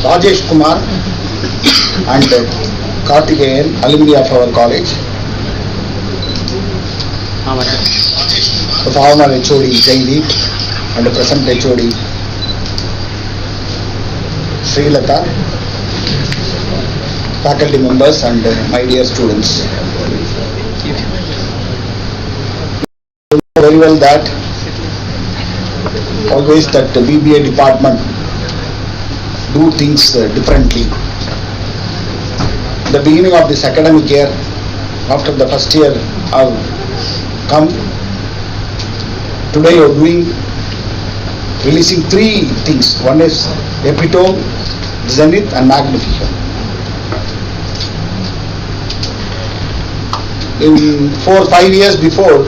Rajesh Kumar and Karthikeyan, alumni of our college. The former HOD Jaideep and the present HOD Srilata, faculty members and my dear students. You know very well that always that the BBA department do things differently. The beginning of this academic year, after the first year have come, today you are releasing three things. One is epitome, zenith and magnificent. In 4 or 5 years before,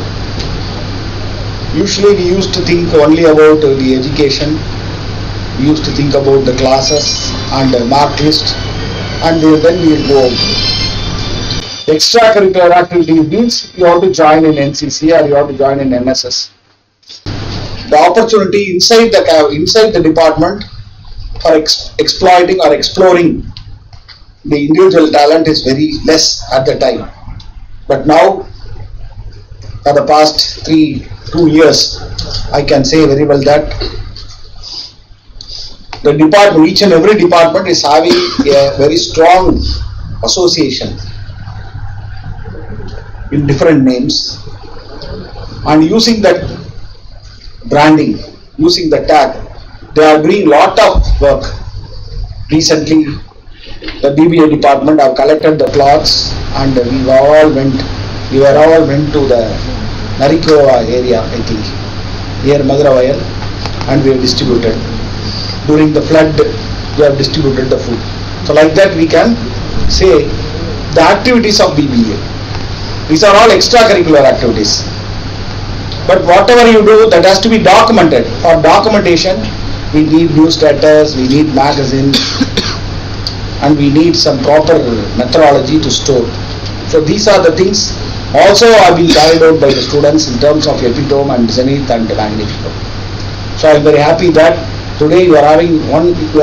usually we used to think only about the education. We used to think about the classes and the mark list, and then we will go out. Extracurricular activity means you have to join in NCC or you have to join in NSS. The opportunity inside the department for exploiting or exploring the individual talent is very less at the time. But now, for the past 2 years, I can say very well that the department, each and every department is having a very strong association in different names, and using that branding, using the tag, they are doing lot of work. Recently, the BBA department have collected the cloths and we were all went to the Narikova area, I think, near Magaravayal, and we have distributed. During the flood, we have distributed the food. So like that we can say the activities of BBA. These are all extracurricular activities. But whatever you do, that has to be documented. For documentation, we need newsletters, we need magazines, and we need some proper methodology to store. So these are the things also are being carried out by the students in terms of epitome and zenith and magnificent. So I am very happy that today you are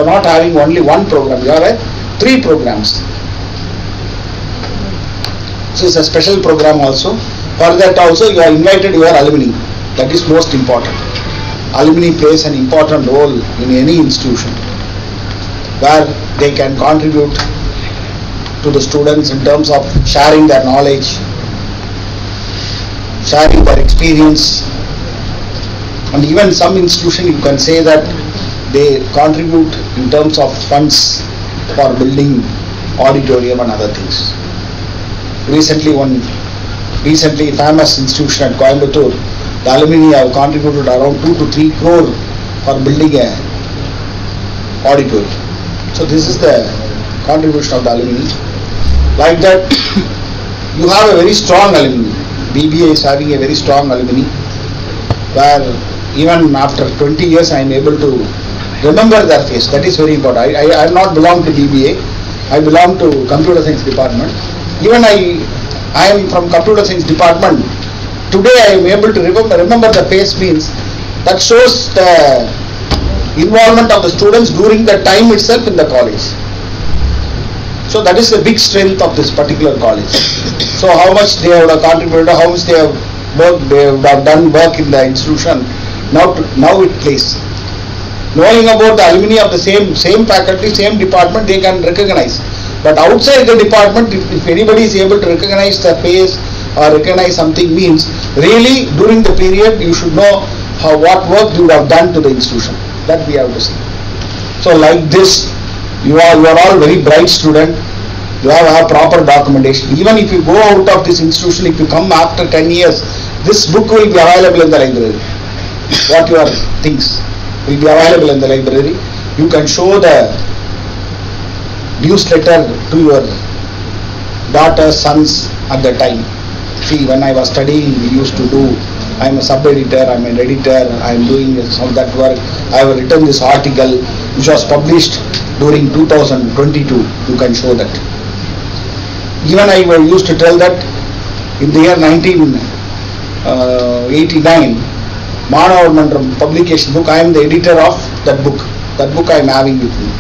not having only one program, you have 3 programs. This is a special program also. For that also you are invited your alumni. That is most important. Alumni plays an important role in any institution where they can contribute to the students in terms of sharing their knowledge, sharing their experience, and even some institution you can say that they contribute in terms of funds for building auditorium and other things. Recently famous institution at Coimbatore, the alumni have contributed around 2 to 3 crore for building a auditorium. So this is the contribution of the alumni. Like that, you have a very strong alumni. BBA is having a very strong alumni, where even after 20 years I am able to remember their face. That is very important. I not belong to BBA. I belong to Computer Science Department. Even I am from Computer Science Department. Today I am able to remember the face, means that shows the involvement of the students during the time itself in the college. So that is the big strength of this particular college. So how much they have contributed, how much they have done work in the institution, now it plays. Knowing about the alumni of the same faculty, same department, they can recognize. But outside the department, if anybody is able to recognize the face or recognize something, means really during the period you should know what work you have done to the institution. That we have to see. So like this, you are all very bright student. You have proper documentation. Even if you go out of this institution, if you come after 10 years, this book will be available in the library. What your things will be available in the library. You can show the newsletter to your daughters, sons at the time. See, when I was studying, we used to do, I am a sub-editor, I am an editor, I am doing some of that work. I have written this article which was published during 2022. You can show that. Even I used to tell that in the year 1989, Manavar Mandram publication book, I am the editor of that book. That book I am having with me.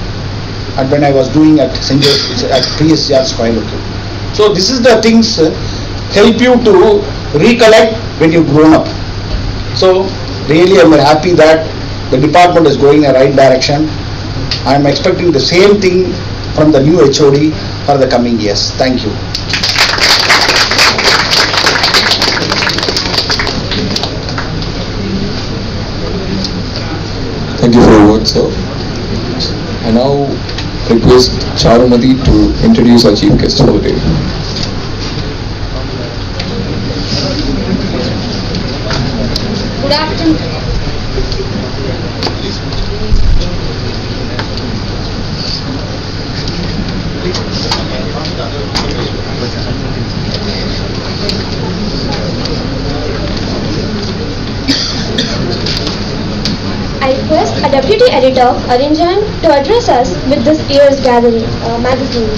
and when I was doing at St. Joseph's at PSCR's Coimbatore. So this is the things help you to recollect when you've grown up. So really I'm happy that the department is going in the right direction. I am expecting the same thing from the new HOD for the coming years. Thank you. Thank you for your words, sir. I now request Charumati to introduce our chief guest for the day. Good afternoon. I request a deputy editor, Arinjan, to address us with this year's gathering magazine.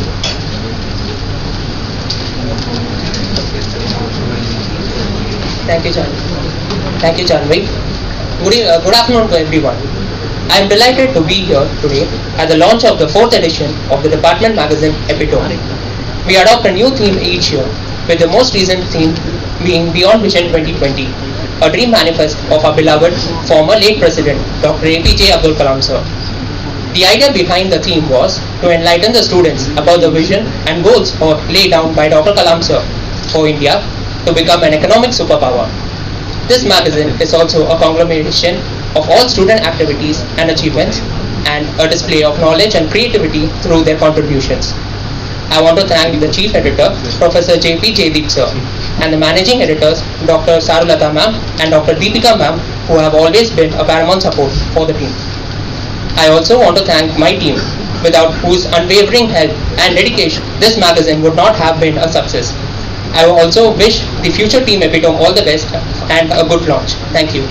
Thank you, Janvi. Good afternoon to everyone. I am delighted to be here today at the launch of the 4th edition of the department magazine Epitome. We adopt a new theme each year, with the most recent theme being Beyond Vision 2020, a dream manifest of our beloved former late President Dr. APJ Abdul Kalam sir. The idea behind the theme was to enlighten the students about the vision and goals laid down by Dr. Kalam sir for India to become an economic superpower. This magazine is also a conglomeration of all student activities and achievements and a display of knowledge and creativity through their contributions. I want to thank the Chief Editor, Professor J.P. Jaydeep sir, and the Managing Editors, Dr. Sarulata ma'am and Dr. Deepika ma'am, who have always been a paramount support for the team. I also want to thank my team, without whose unwavering help and dedication, this magazine would not have been a success. I also wish the future team Epitome all the best and a good launch. Thank you.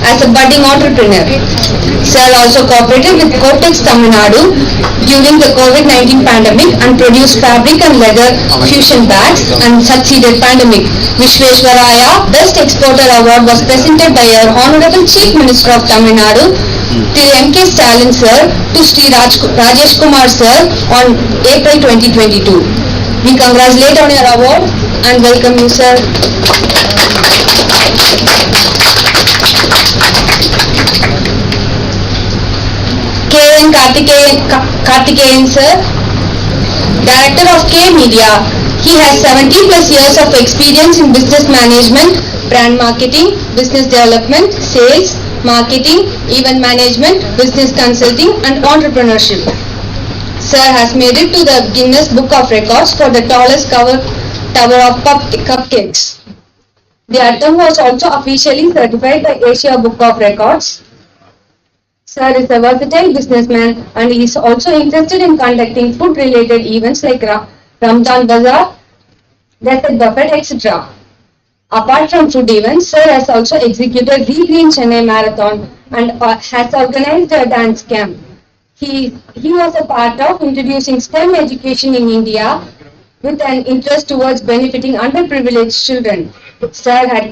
as a budding entrepreneur. Sir also cooperated with Cortex Tamil Nadu during the COVID-19 pandemic and produced fabric and leather fusion bags and succeeded pandemic. Vishweshwaraya Best Exporter Award was presented by our Honorable Chief Minister of Tamil Nadu, Thiru M.K. Stalin Sir, to Sri Rajesh Kumar Sir on April 2022. We congratulate on your award and welcome you, sir. K.N. Karthikeyan Sir, Director of K Media. He has 70 plus years of experience in business management, brand marketing, business development, sales, marketing, event management, business consulting and entrepreneurship. Sir has made it to the Guinness Book of Records for the tallest tower of cupcakes. The item was also officially certified by Asia Book of Records. Sir is a versatile businessman and he is also interested in conducting food-related events like Ramadan Bazaar, Desert Buffet, etc. Apart from food events, Sir has also executed Regreen Chennai Marathon and has organized a dance camp. He was a part of introducing STEM education in India with an interest towards benefiting underprivileged children. Sir had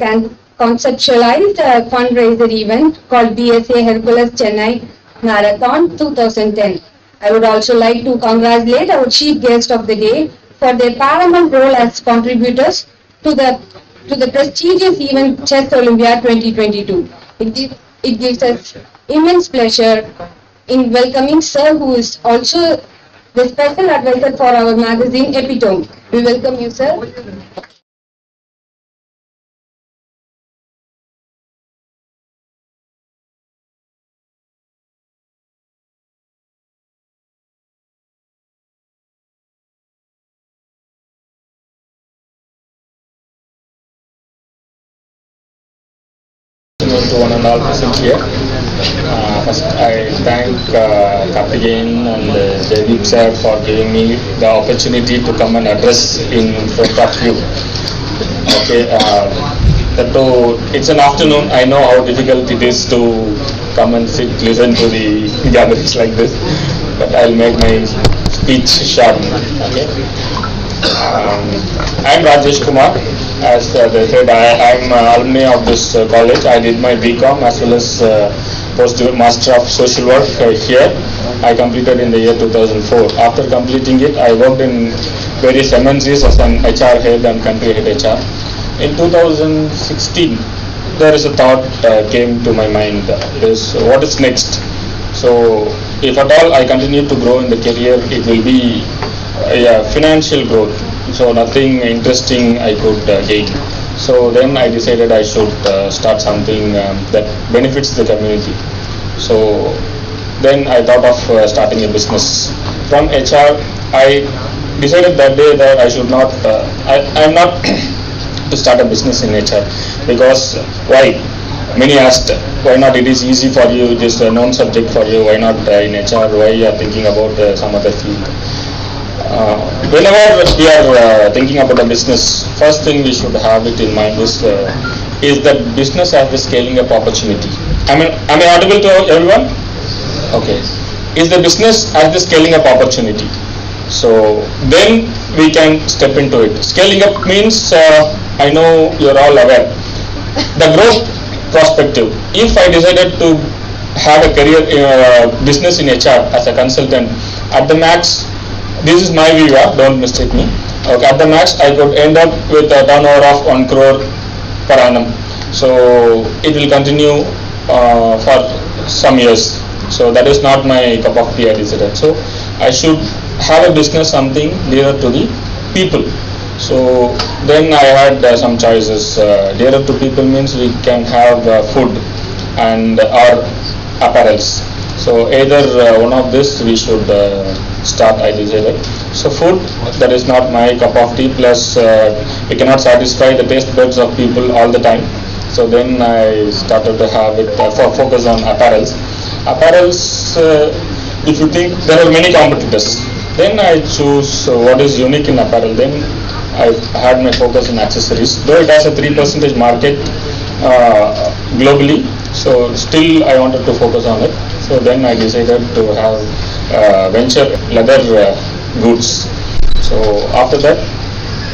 conceptualized a fundraiser event called BSA Hercules Chennai Marathon 2010. I would also like to congratulate our chief guest of the day for their paramount role as contributors to the prestigious event Chess Olympia 2022. It gives us immense pleasure in welcoming Sir, who is also the special advisor for our magazine Epitome. We welcome you, sir. To one and all present here. First, I thank Karthikeyan and Jaideep sir for giving me the opportunity to come and address in front of you. Okay, it's an afternoon. I know how difficult it is to come and listen to the gatherings like this, but I'll make my speech short. Okay. I'm Rajesh Kumar. As they said, I'm alumni of this college. I did my BCom as well as Master of Social Work here. I completed in the year 2004. After completing it, I worked in various MNCs as an HR head and country head HR. In 2016, there is a thought came to my mind, is what is next? So, if at all I continue to grow in the career, it will be financial growth. So nothing interesting I could gain. So then I decided I should start something that benefits the community. So then I thought of starting a business. From HR, I decided that day that I should not, I'm not to start a business in HR, because why? Many asked, why not? It is easy for you, it is a known subject for you, why not in HR, why you are thinking about some other field? Whenever we are thinking about a business, first thing we should have it in mind is that business has the scaling up opportunity. Am I audible to everyone? Okay. Is the business has the scaling up opportunity? So then we can step into it. Scaling up means, I know you're all aware, the growth perspective. If I decided to have a career business in HR as a consultant, at the max, this is my view, don't mistake me. Okay, at the max, I could end up with a turnover of 1 crore per annum. So it will continue for some years. So that is not my cup of tea, I decided. So I should have a business, something dearer to the people. So then I had some choices. Dearer to people means we can have food and or apparels. So either one of this we should start, I decided. So food, that is not my cup of tea, plus we cannot satisfy the taste buds of people all the time. So then I started to have it focus on apparels. Apparels, if you think, there are many competitors. Then I choose what is unique in apparel. Then I had my focus in accessories. Though it has a 3% market globally, So still I wanted to focus on it. So then I decided to have venture leather goods. So after that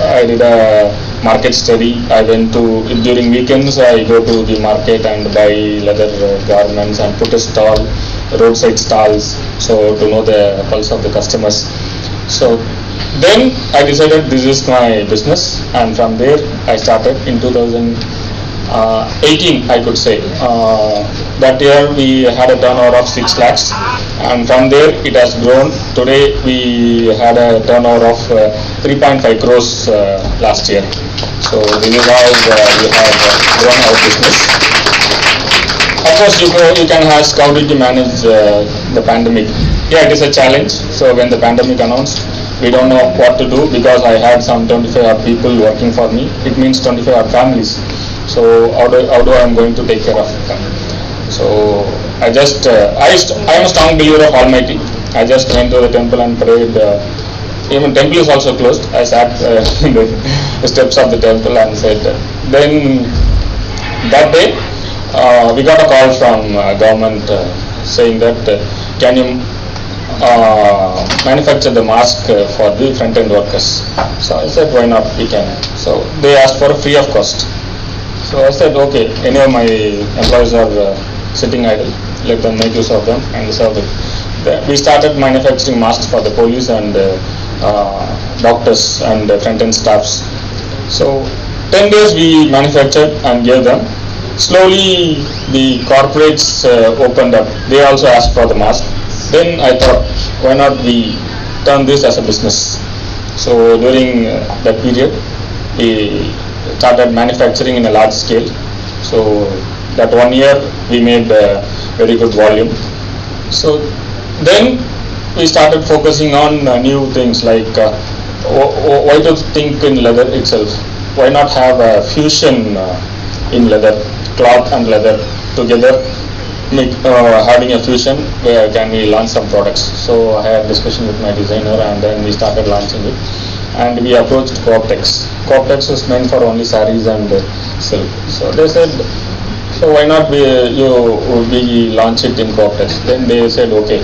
I did a market study. I went to, during weekends I go to the market and buy leather garments and put a stall, roadside stalls, so to know the pulse of the customers. So then I decided this is my business, and from there I started in 2018, I could say. That year we had a turnover of 6 lakhs, and from there it has grown. Today we had a turnover of 3.5 crores last year. So this is how we have grown our business. Of course, you can ask how did you manage the pandemic. Yeah, it is a challenge. So when the pandemic announced, we don't know what to do, because I had some 25 odd people working for me. It means 25 odd families. So how do I am going to take care of them? So I just I am a strong believer of Almighty. I just went to the temple and prayed. Even temple is also closed. I sat in the steps of the temple and said. Then that day we got a call from government saying that can you manufacture the mask for the front end workers. So I said why not, we can. So they asked for a free of cost. So I said okay, any of my employees are sitting idle, let them make use of them and serve it. We started manufacturing masks for the police and doctors and front end staffs. So 10 days we manufactured and gave them. Slowly the corporates opened up. They also asked for the mask. Then I thought, why not we turn this as a business? So during that period, we started manufacturing in a large scale. So that 1 year we made very good volume. So then we started focusing on new things like why to think in leather itself? Why not have a fusion in leather, cloth and leather together? Having a fusion where can we launch some products. So I had a discussion with my designer and then we started launching it, and we approached Cortex. Cortex is meant for only sarees and silk. So they said, so why not we launch it in Cortex? Then they said okay.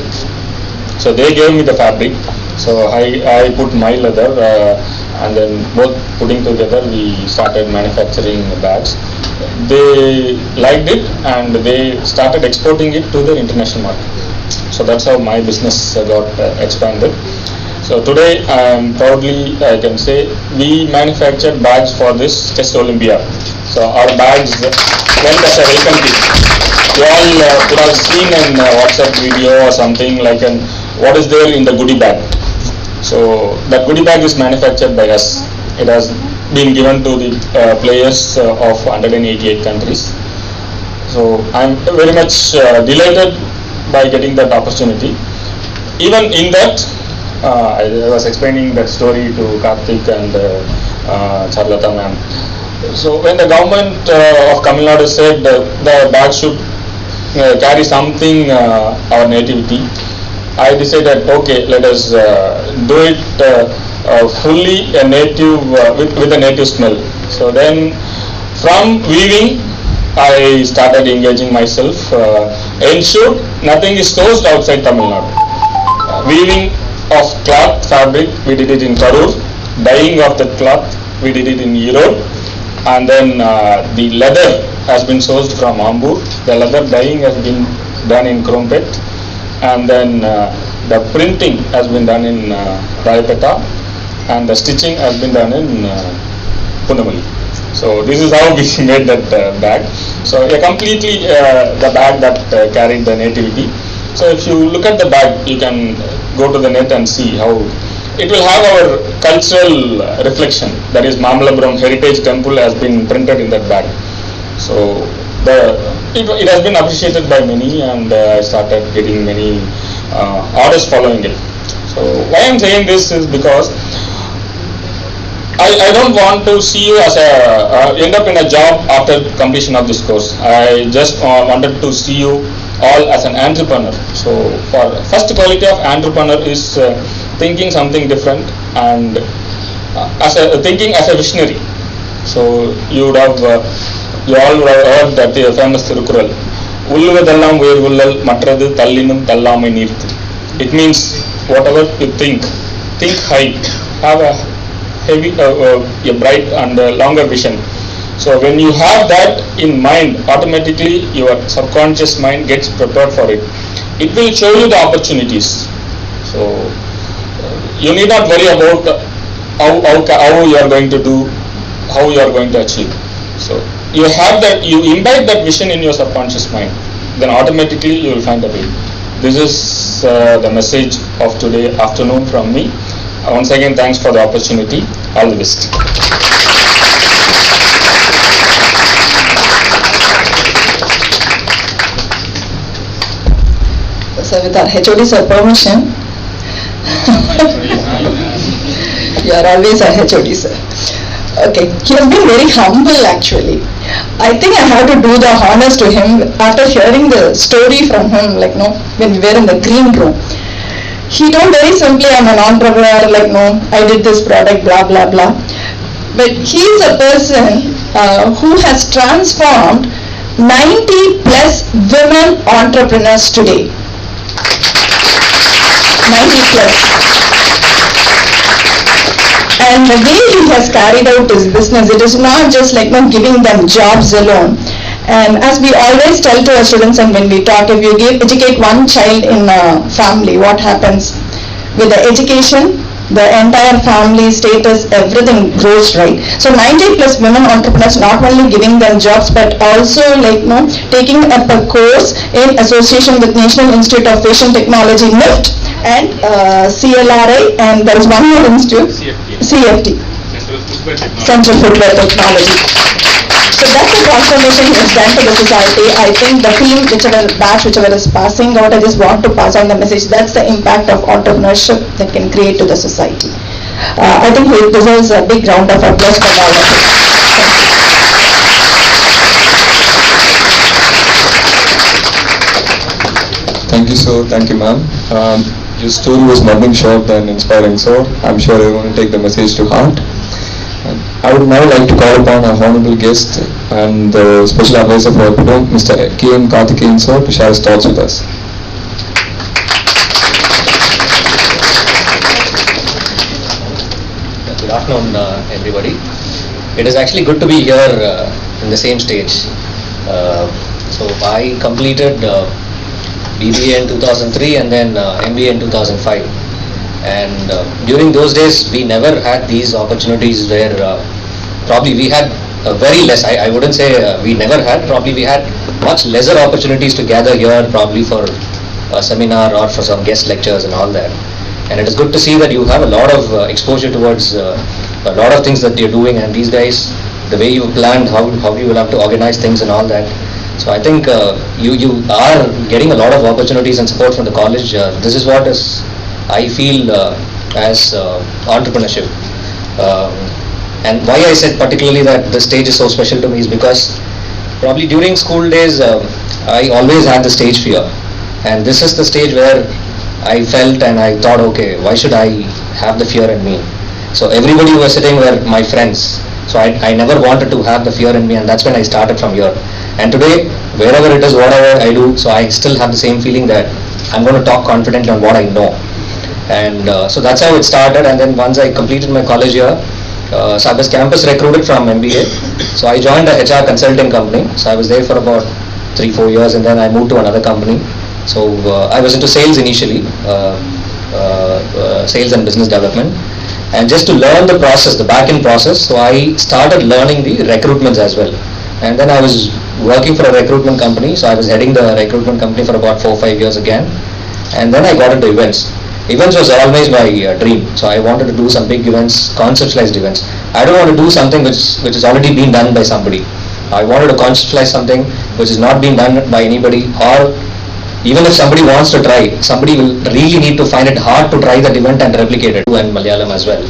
So they gave me the fabric. So I put my leather and then both putting together we started manufacturing bags. They liked it and they started exporting it to the international market. So that's how my business got expanded. So today proudly I can say we manufacture bags for this Chess Olympia. So our bags went as a welcome kit. You all could have seen in WhatsApp video or something like what is there in the goodie bag. So that goodie bag is manufactured by us. It has been given to the players of 188 countries. So I'm very much delighted by getting that opportunity. Even in that, I was explaining that story to Karthik and Charlata ma'am. So when the government of Tamil Nadu said the bag should carry something our nativity, I decided okay, let us do it fully a native with a native smell. So then from weaving I started engaging myself, ensured nothing is sourced outside Tamil Nadu. Weaving of cloth fabric we did it in Karur, dyeing of the cloth we did it in Europe, and then the leather has been sourced from Ambur. The leather dyeing has been done in Krompet, and then the printing has been done in Rayapeta, and the stitching has been done in Punamali. So this is how we made that bag. So completely the bag that carried the nativity. So if you look at the bag, you can go to the net and see how it will have our cultural reflection. That is Mamalapuram Heritage Temple has been printed in that bag. So it has been appreciated by many, and I started getting many orders following it. So why I am saying this is because I don't want to see you as end up in a job after completion of this course. I just wanted to see you all as an entrepreneur. So for first quality of entrepreneur is thinking something different and thinking as a visionary. So you all would have heard that famous Thirukural. உள்ளுவதெல்லாம் உயர் உள்ளல் மற்றது தள்ளினும் தள்ளாமை நீர்த்து. It means whatever you think high, have a heavy, a bright and longer vision. So when you have that in mind, automatically your subconscious mind gets prepared for it. It will show you the opportunities. So you need not worry about how you are going to do, how you are going to achieve. So you have that, you imbibe that vision in your subconscious mind, then automatically you will find a way. This is the message of today afternoon from me. Once again, thanks for the opportunity. All the best. So with our HOD sir permission, you are always our HOD sir. Okay, he has been very humble actually. I think I have to do the honors to him after hearing the story from him, like no, when we were in the green room. He told very simply, I'm an entrepreneur, like no, I did this product, blah blah blah. But he is a person who has transformed 90 plus women entrepreneurs today. 90 plus. And the way he has carried out his business, it is not just like not giving them jobs alone. And as we always tell to our students, and when we talk, if you educate one child in a family, what happens? With the education, the entire family status, everything grows, right? So 90 plus women entrepreneurs not only giving them jobs, but also like no, taking up a course in association with National Institute of Fashion Technology, NIFT, and CLRI, and there is one more institute, CFT, Central Footwear Technology. So that's the transformation he has done to the society. I think the team, whichever is passing out, I just want to pass on the message. That's the impact of entrepreneurship that can create to the society. I think he deserves a big round of applause from all of us. Thank you, sir. Thank you, ma'am. Your story was nothing short than inspiring, so I'm sure everyone will take the message to heart. I would now like to call upon our honorable guest and the special advisor for Compendium, Mr. K.N. Karthikeyan, sir, to share his thoughts with us. Good afternoon, everybody. It is actually good to be here in the same stage. So I completed BBA in 2003 and then MBA in 2005. And during those days, we never had these opportunities where probably we had very less. I wouldn't say we never had. Probably we had much lesser opportunities to gather here, probably for a seminar or for some guest lectures and all that. And it is good to see that you have a lot of exposure towards a lot of things that you're doing. And these guys, the way you planned, how you will have to organize things and all that. So I think you are getting a lot of opportunities and support from the college. This is what is, I feel, as entrepreneurship. And why I said particularly that this stage is so special to me is because probably during school days I always had the stage fear, and this is the stage where I felt and I thought, okay, why should I have the fear in me? So everybody who was sitting were my friends, so I never wanted to have the fear in me, and that's when I started from here. And today, wherever it is, whatever I do, so I still have the same feeling that I'm going to talk confidently on what I know. And so that's how it started. And then once I completed my college year, so I was campus recruited from MBA. So I joined a HR consulting company. So I was there for about 3-4 years, and then I moved to another company. So I was into sales initially, sales and business development. And just to learn the process, the back-end process, so I started learning the recruitments as well. And then I was working for a recruitment company. So I was heading the recruitment company for about 4-5 years again. And then I got into events. Events was always my dream. So I wanted to do some big events, conceptualized events. I don't want to do something which has already been done by somebody. I wanted to conceptualize something which is not being done by anybody, or even if somebody wants to try, somebody will really need to find it hard to try that event and replicate it, and Malayalam as well.